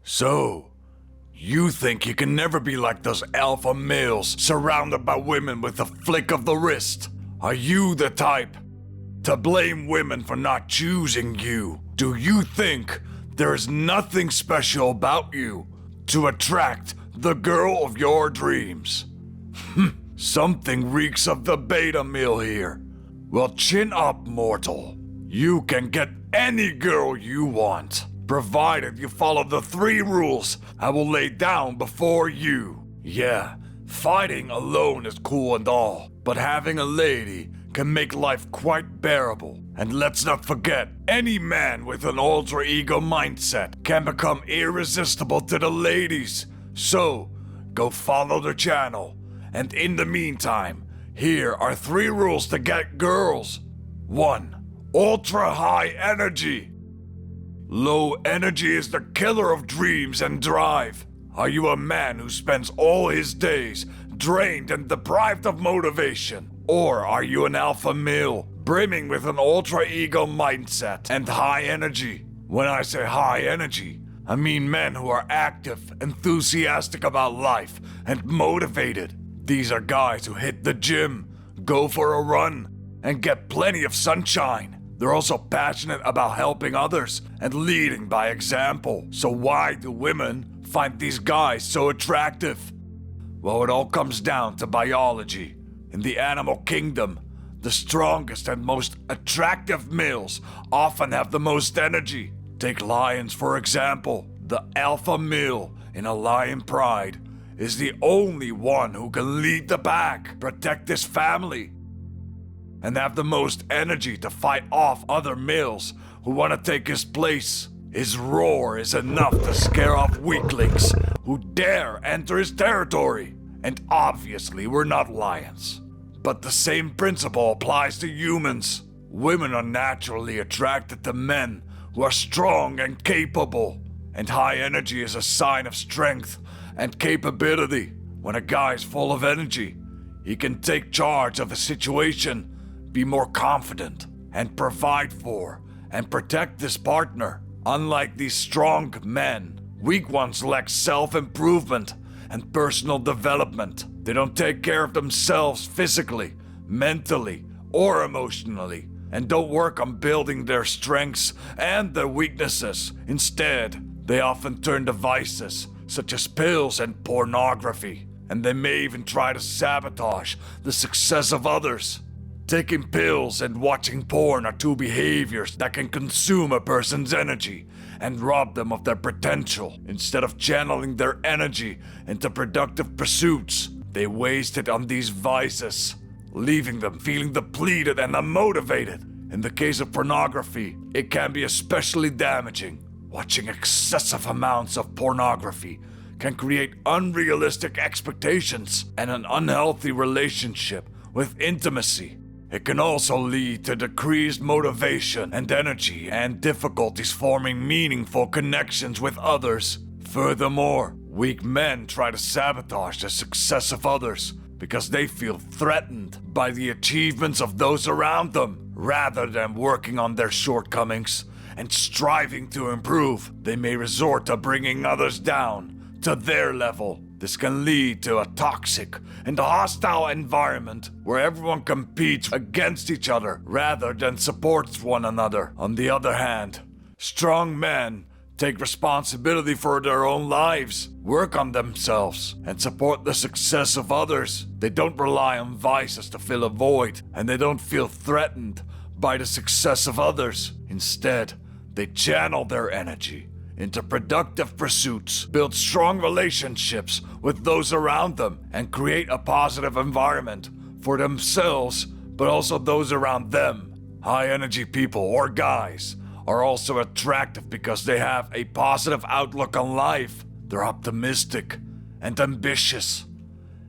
So, you think you can never be like those alpha males surrounded by women with a flick of the wrist? Are you the type to blame women for not choosing you? Do you think there is nothing special about you to attract the girl of your dreams? Something reeks of the beta male here. Well, chin up, mortal. You can get any girl you want, provided you follow the 3 rules I will lay down before you. Yeah, fighting alone is cool and all, but having a lady can make life quite bearable. And let's not forget, any man with an alter ego mindset can become irresistible to the ladies. So, go follow the channel. And in the meantime, here are 3 rules to get girls. 1. Ultra high energy. Low energy is the killer of dreams and drive. Are you a man who spends all his days drained and deprived of motivation? Or are you an alpha male, brimming with an ultra ego mindset and high energy? When I say high energy, I mean men who are active, enthusiastic about life, and motivated. These are guys who hit the gym, go for a run, and get plenty of sunshine. They're also passionate about helping others and leading by example. So why do women find these guys so attractive? Well, it all comes down to biology. In the animal kingdom, the strongest and most attractive males often have the most energy. Take lions, for example. The alpha male in a lion pride is the only one who can lead the pack, protect his family, and have the most energy to fight off other males who want to take his place. His roar is enough to scare off weaklings who dare enter his territory. And obviously, we're not lions. But the same principle applies to humans. Women are naturally attracted to men who are strong and capable. And high energy is a sign of strength and capability. When a guy's full of energy, he can take charge of a situation, be more confident, and provide for and protect his partner. Unlike these strong men, weak ones lack self-improvement and personal development. They don't take care of themselves physically, mentally, or emotionally, and don't work on building their strengths and their weaknesses. Instead, they often turn to vices such as pills and pornography, and they may even try to sabotage the success of others. Taking pills and watching porn are 2 behaviors that can consume a person's energy and rob them of their potential. Instead of channeling their energy into productive pursuits, they waste it on these vices, leaving them feeling depleted and unmotivated. In the case of pornography, it can be especially damaging. Watching excessive amounts of pornography can create unrealistic expectations and an unhealthy relationship with intimacy. It can also lead to decreased motivation and energy and difficulties forming meaningful connections with others. Furthermore, weak men try to sabotage the success of others because they feel threatened by the achievements of those around them. Rather than working on their shortcomings and striving to improve, they may resort to bringing others down to their level. This can lead to a toxic and hostile environment where everyone competes against each other rather than supports one another. On the other hand, strong men take responsibility for their own lives, work on themselves, and support the success of others. They don't rely on vices to fill a void, and they don't feel threatened by the success of others. Instead, they channel their energy into productive pursuits, build strong relationships with those around them, and create a positive environment for themselves, but also those around them. High-energy people, or guys, are also attractive because they have a positive outlook on life. They're optimistic and ambitious,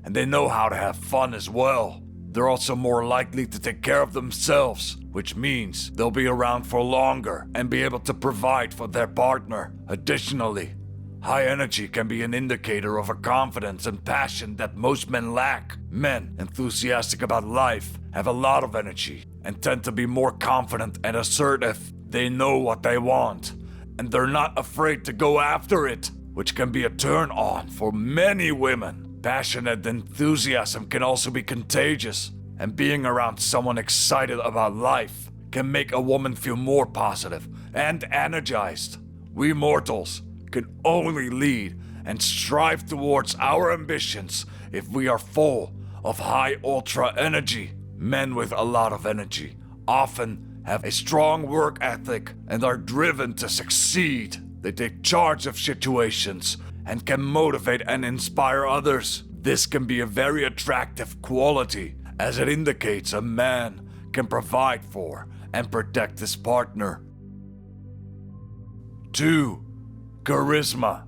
and they know how to have fun as well. They're also more likely to take care of themselves, which means they'll be around for longer and be able to provide for their partner. Additionally, high energy can be an indicator of a confidence and passion that most men lack. Men enthusiastic about life have a lot of energy and tend to be more confident and assertive. They know what they want, and they're not afraid to go after it. which can be a turn on for many women. Passionate enthusiasm can also be contagious, and being around someone excited about life can make a woman feel more positive and energized. We mortals can only lead and strive towards our ambitions if we are full of high ultra energy. Men with a lot of energy often have a strong work ethic and are driven to succeed. They take charge of situations and can motivate and inspire others. This can be a very attractive quality, as it indicates a man can provide for and protect his partner. 2. Charisma.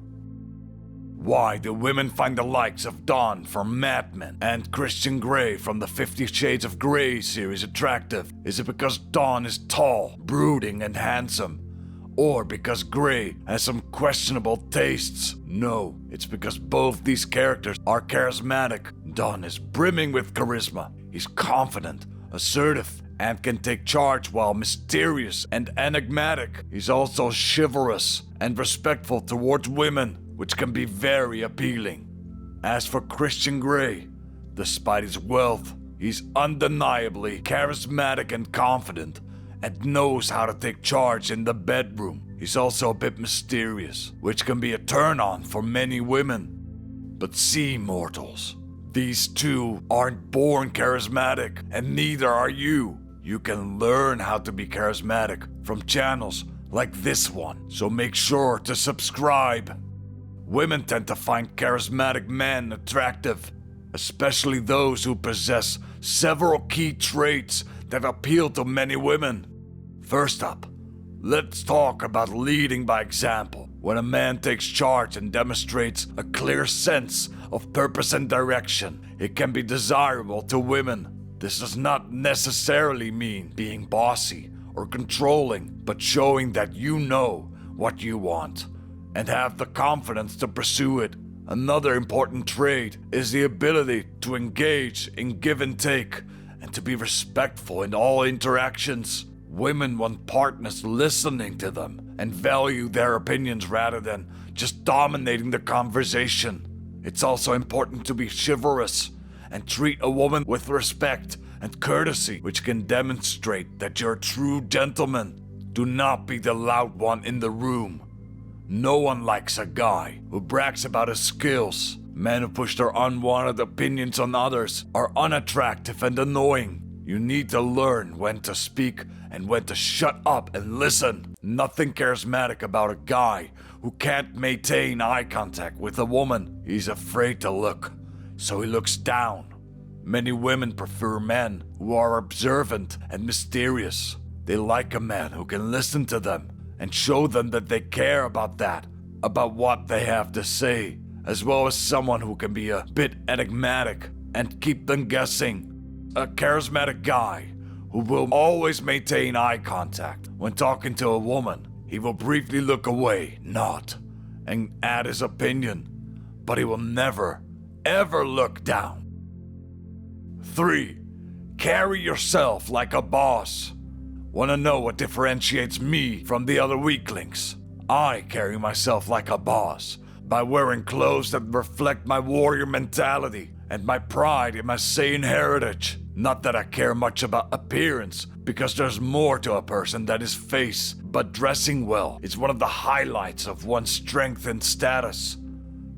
Why do women find the likes of Dawn from Mad Men and Christian Grey from the 50 Shades of Grey series attractive? Is it because Dawn is tall, brooding, and handsome? Or because Grey has some questionable tastes? No, it's because both these characters are charismatic. Dawn is brimming with charisma. He's confident, assertive, and can take charge while mysterious and enigmatic. He's also chivalrous and respectful towards women, which can be very appealing. As for Christian Grey, despite his wealth, he's undeniably charismatic and confident, and knows how to take charge in the bedroom. He's also a bit mysterious, which can be a turn-on for many women. But see, mortals, these two aren't born charismatic, and neither are you. You can learn how to be charismatic from channels like this one, so make sure to subscribe. Women tend to find charismatic men attractive, especially those who possess several key traits that appeal to many women. First up, let's talk about leading by example. When a man takes charge and demonstrates a clear sense of purpose and direction, it can be desirable to women. This does not necessarily mean being bossy or controlling, but showing that you know what you want and have the confidence to pursue it. Another important trait is the ability to engage in give and take and to be respectful in all interactions. Women want partners listening to them and value their opinions rather than just dominating the conversation. It's also important to be chivalrous and treat a woman with respect and courtesy, which can demonstrate that you're a true gentleman. Do not be the loud one in the room. No one likes a guy who brags about his skills. Men who push their unwanted opinions on others are unattractive and annoying. You need to learn when to speak and when to shut up and listen. Nothing charismatic about a guy who can't maintain eye contact with a woman. He's afraid to look, so he looks down. Many women prefer men who are observant and mysterious. They like a man who can listen to them and show them that they care about what they have to say, as well as someone who can be a bit enigmatic and keep them guessing. A charismatic guy who will always maintain eye contact when talking to a woman. He will briefly look away, nod, and add his opinion, but he will never, ever look down. 3. Carry yourself like a boss. Want to know what differentiates me from the other weaklings? I carry myself like a boss by wearing clothes that reflect my warrior mentality and my pride in my Saiyan heritage. Not that I care much about appearance, because there's more to a person than his face, but dressing well is one of the highlights of one's strength and status.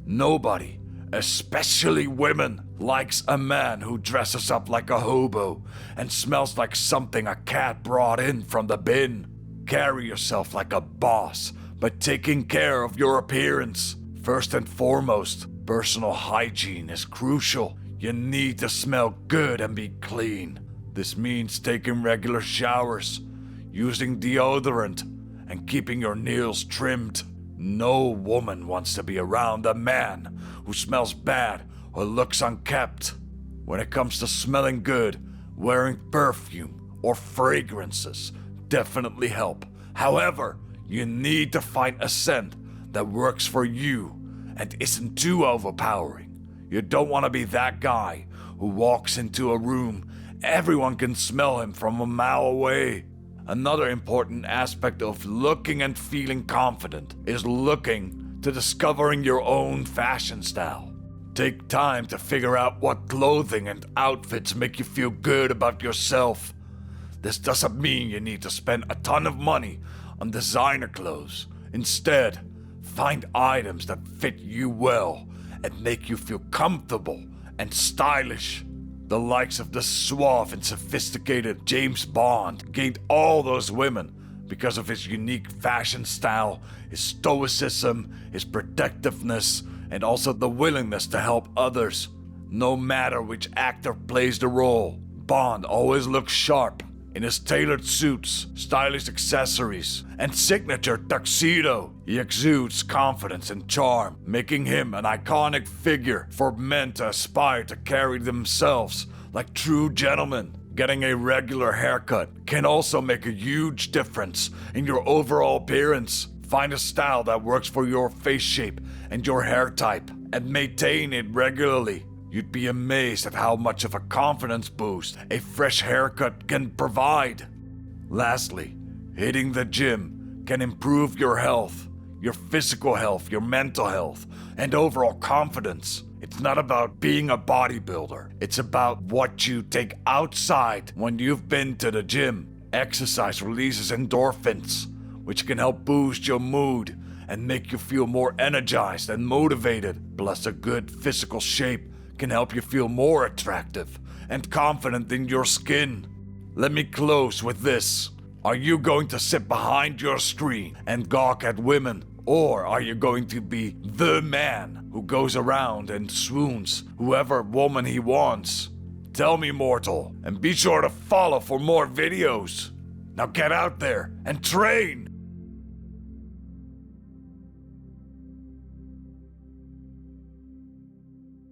Nobody, especially women, likes a man who dresses up like a hobo and smells like something a cat brought in from the bin. Carry yourself like a boss by taking care of your appearance. First and foremost, personal hygiene is crucial. You need to smell good and be clean. This means taking regular showers, using deodorant, and keeping your nails trimmed. No woman wants to be around a man who smells bad or looks unkempt. When it comes to smelling good, wearing perfume or fragrances definitely help. However, you need to find a scent that works for you and isn't too overpowering. You don't want to be that guy who walks into a room, everyone can smell him from a mile away. Another important aspect of looking and feeling confident is looking to discovering your own fashion style. Take time to figure out what clothing and outfits make you feel good about yourself. This doesn't mean you need to spend a ton of money on designer clothes. Instead, find items that fit you well and make you feel comfortable and stylish. The likes of the suave and sophisticated James Bond gained all those women because of his unique fashion style, his stoicism, his protectiveness, and also the willingness to help others. No matter which actor plays the role, Bond always looks sharp. In his tailored suits, stylish accessories, and signature tuxedo, he exudes confidence and charm, making him an iconic figure for men to aspire to carry themselves like true gentlemen. Getting a regular haircut can also make a huge difference in your overall appearance. Find a style that works for your face shape and your hair type, and maintain it regularly. You'd be amazed at how much of a confidence boost a fresh haircut can provide. Lastly, hitting the gym can improve your health, your physical health, your mental health, and overall confidence. It's not about being a bodybuilder. It's about what you take outside when you've been to the gym. Exercise releases endorphins, which can help boost your mood and make you feel more energized and motivated. Plus, a good physical shape can help you feel more attractive and confident in your skin. Let me close with this. Are you going to sit behind your screen and gawk at women? Or are you going to be the man who goes around and swoons whoever woman he wants? Tell me, mortal, and be sure to follow for more videos. Now get out there and train!